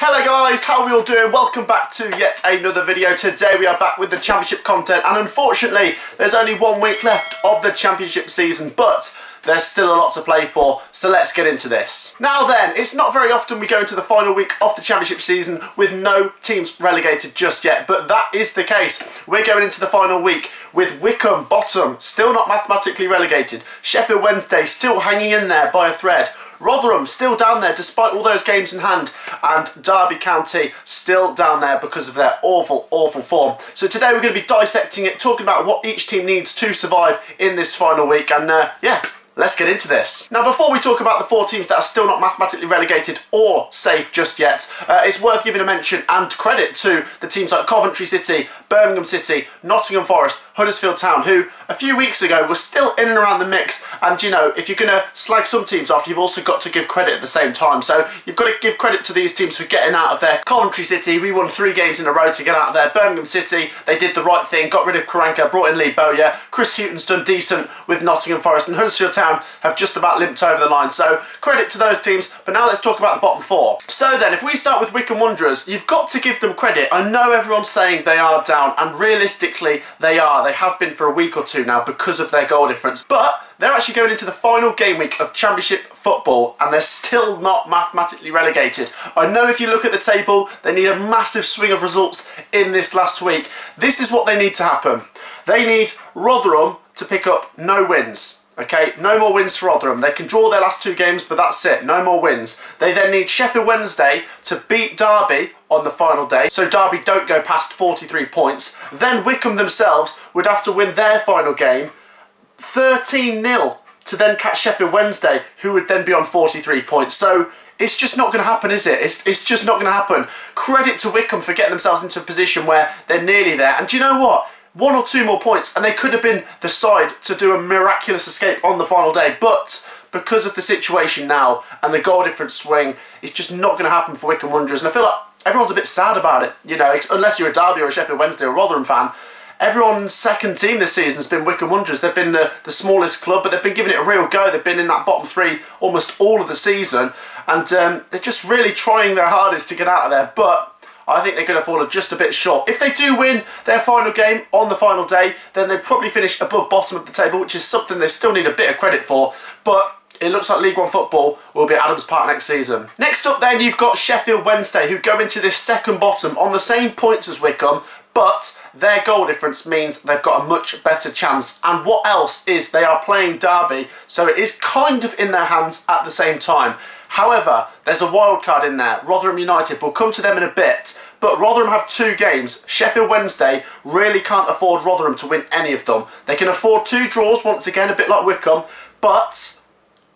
Hello guys, how are we all doing? Welcome back to yet another video. Today we are back with the Championship content, and unfortunately there's only 1 week left of the Championship season, but there's still a lot to play for, so let's get into this. Now then, it's not very often we go into the final week of the Championship season with no teams relegated just yet, but that is the case. We're going into the final week with Wycombe bottom, still not mathematically relegated, Sheffield Wednesday still hanging in there by a thread, Rotherham still down there despite all those games in hand, and Derby County still down there because of their awful form. So today we're going to be dissecting it, talking about what each team needs to survive in this final week, and yeah, let's get into this. Now, before we talk about the 4 teams that are still not mathematically relegated or safe just yet, it's worth giving a mention and credit to the teams like Coventry City, Birmingham City, Nottingham Forest, Huddersfield Town, who a few weeks ago were still in and around the mix. And you know, if you're going to slag some teams off, you've also got to give credit at the same time. So you've got to give credit to these teams for getting out of there. Coventry City, we won 3 games in a row to get out of there. Birmingham City, they did the right thing, got rid of Karanka, brought in Lee Bowyer. Chris Hughton's done decent with Nottingham Forest, and Huddersfield Town have just about limped over the line. So credit to those teams, but now let's talk about the bottom 4. So then, if we start with Wycombe Wanderers, you've got to give them credit. I know everyone's saying they are down, and realistically they are. They have been for a week or two now because of their goal difference, but they're actually going into the final game week of Championship football and they're still not mathematically relegated. I know if you look at the table, they need a massive swing of results in this last week. This is what they need to happen. They need Rotherham to pick up no wins. Okay, no more wins for Rotherham. They can draw their last 2 games, but that's it. No more wins. They then need Sheffield Wednesday to beat Derby on the final day, so Derby don't go past 43 points. Then Wycombe themselves would have to win their final game 13-0 to then catch Sheffield Wednesday, who would then be on 43 points. So it's just not going to happen, is it? It's just not going to happen. Credit to Wycombe for getting themselves into a position where they're nearly there. And do you know what? 1 or 2 more points and they could have been the side to do a miraculous escape on the final day, but because of the situation now and the goal difference swing, it's just not going to happen for Wycombe Wanderers. And I feel like everyone's a bit sad about it, you know, unless you're a Derby or a Sheffield Wednesday or a Rotherham fan. Everyone's second team this season has been Wycombe Wanderers. They've been the smallest club, but they've been giving it a real go. They've been in that bottom 3 almost all of the season, and they're just really trying their hardest to get out of there, but I think they're going to fall just a bit short. If they do win their final game on the final day, then they probably finish above bottom of the table, which is something they still need a bit of credit for, but it looks like League One football will be at Adams Park next season. Next up then, you've got Sheffield Wednesday, who go into this second bottom on the same points as Wycombe, but their goal difference means they've got a much better chance. And what else is they are playing Derby, so it is kind of in their hands at the same time. However, there's a wild card in there, Rotherham United. We'll come to them in a bit, but Rotherham have 2 games. Sheffield Wednesday really can't afford Rotherham to win any of them. They can afford 2 draws, once again, a bit like Wycombe, but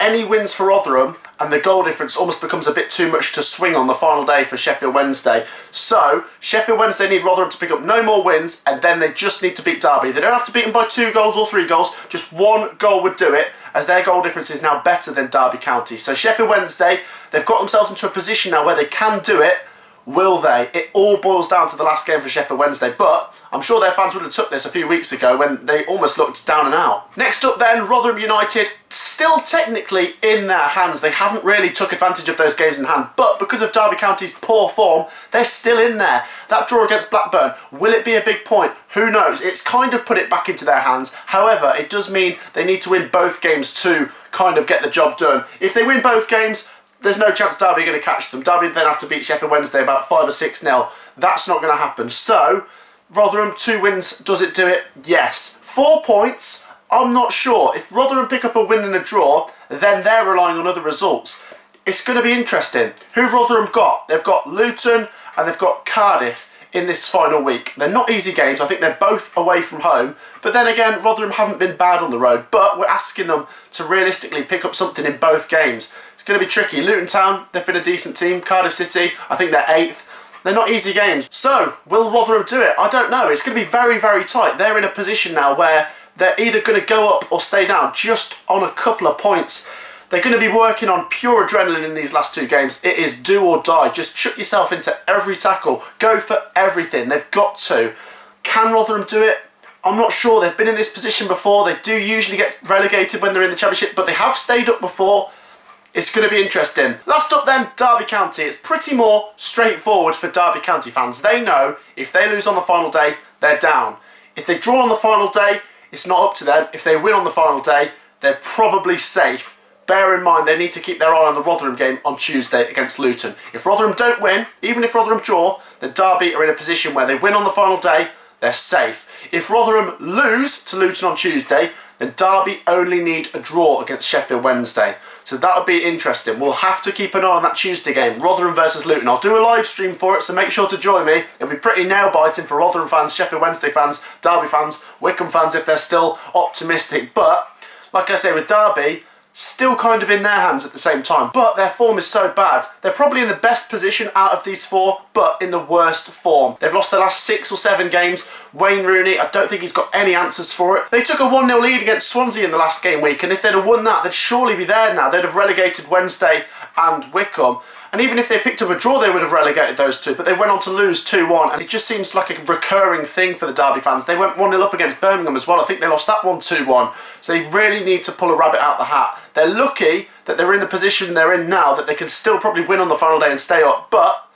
any wins for Rotherham and the goal difference almost becomes a bit too much to swing on the final day for Sheffield Wednesday. So Sheffield Wednesday need Rotherham to pick up no more wins, and then they just need to beat Derby. They don't have to beat them by 2 goals or 3 goals, just 1 goal would do it, as their goal difference is now better than Derby County. So Sheffield Wednesday, they've got themselves into a position now where they can do it. Will they? It all boils down to the last game for Sheffield Wednesday, but I'm sure their fans would have took this a few weeks ago when they almost looked down and out. Next up then, Rotherham United, still technically in their hands. They haven't really took advantage of those games in hand, but because of Derby County's poor form, they're still in there. That draw against Blackburn, will it be a big point? Who knows? It's kind of put it back into their hands. However, it does mean they need to win both games to kind of get the job done. If they win both games, there's no chance Derby are going to catch them. Derby then have to beat Sheffield Wednesday about 5 or 6-0. That's not going to happen. So, Rotherham, 2 wins, does it do it? Yes. 4 points, I'm not sure. If Rotherham pick up a win and a draw, then they're relying on other results. It's going to be interesting. Who've Rotherham got? They've got Luton and they've got Cardiff in this final week. They're not easy games. I think they're both away from home. But then again, Rotherham haven't been bad on the road, but we're asking them to realistically pick up something in both games. It's going to be tricky. Luton Town, they've been a decent team. Cardiff City, I think they're 8th. They're not easy games. So, will Rotherham do it? I don't know. It's going to be very, very tight. They're in a position now where they're either going to go up or stay down just on a couple of points. They're going to be working on pure adrenaline in these last 2 games. It is do or die. Just chuck yourself into every tackle. Go for everything. They've got to. Can Rotherham do it? I'm not sure. They've been in this position before. They do usually get relegated when they're in the Championship, but they have stayed up before. It's going to be interesting. Last up then, Derby County. It's pretty more straightforward for Derby County fans. They know if they lose on the final day, they're down. If they draw on the final day, it's not up to them. If they win on the final day, they're probably safe. Bear in mind, they need to keep their eye on the Rotherham game on Tuesday against Luton. If Rotherham don't win, even if Rotherham draw, then Derby are in a position where they win on the final day, they're safe. If Rotherham lose to Luton on Tuesday, then Derby only need a draw against Sheffield Wednesday. So that'll be interesting. We'll have to keep an eye on that Tuesday game, Rotherham versus Luton. I'll do a live stream for it, so make sure to join me. It'll be pretty nail-biting for Rotherham fans, Sheffield Wednesday fans, Derby fans, Wycombe fans if they're still optimistic. But, like I say, with Derby, still kind of in their hands at the same time, but their form is so bad. They're probably in the best position out of these four, but in the worst form. They've lost their last 6 or 7 games. Wayne Rooney, I don't think he's got any answers for it. They took a 1-0 lead against Swansea in the last game week, and if they'd have won that, they'd surely be there now. They'd have relegated Wednesday and Wycombe. And even if they picked up a draw, they would have relegated those two, but they went on to lose 2-1, and it just seems like a recurring thing for the Derby fans. They went 1-0 up against Birmingham as well. I think they lost that one 2-1, so they really need to pull a rabbit out the hat. They're lucky that they're in the position they're in now, that they can still probably win on the final day and stay up, but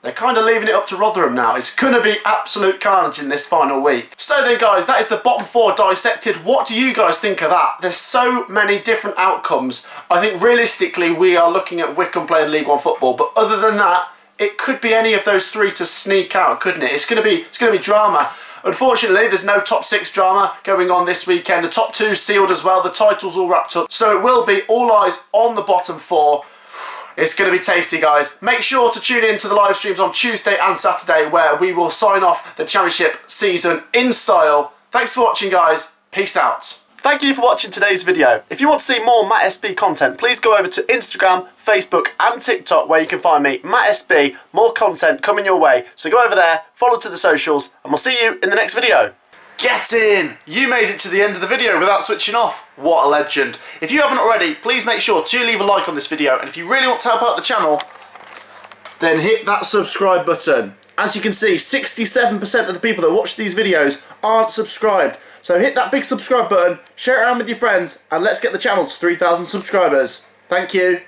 they're kind of leaving it up to Rotherham now. It's going to be absolute carnage in this final week. So then guys, that is the bottom 4 dissected. What do you guys think of that? There's so many different outcomes. I think realistically we are looking at Wycombe playing League One football, but other than that, it could be any of those 3 to sneak out, couldn't it? It's going to be drama. Unfortunately, there's no top 6 drama going on this weekend. The top 2 sealed as well. The title's all wrapped up. So it will be all eyes on the bottom 4. It's going to be tasty, guys. Make sure to tune in to the live streams on Tuesday and Saturday where we will sign off the Championship season in style. Thanks for watching, guys. Peace out. Thank you for watching today's video. If you want to see more Matt SB content, please go over to Instagram, Facebook and TikTok where you can find me, Matt SB. More content coming your way. So go over there, follow to the socials, and we'll see you in the next video. Get in! You made it to the end of the video without switching off. What a legend. If you haven't already, please make sure to leave a like on this video, and if you really want to help out the channel, then hit that subscribe button. As you can see, 67% of the people that watch these videos aren't subscribed. So hit that big subscribe button, share it around with your friends, and let's get the channel to 3,000 subscribers. Thank you.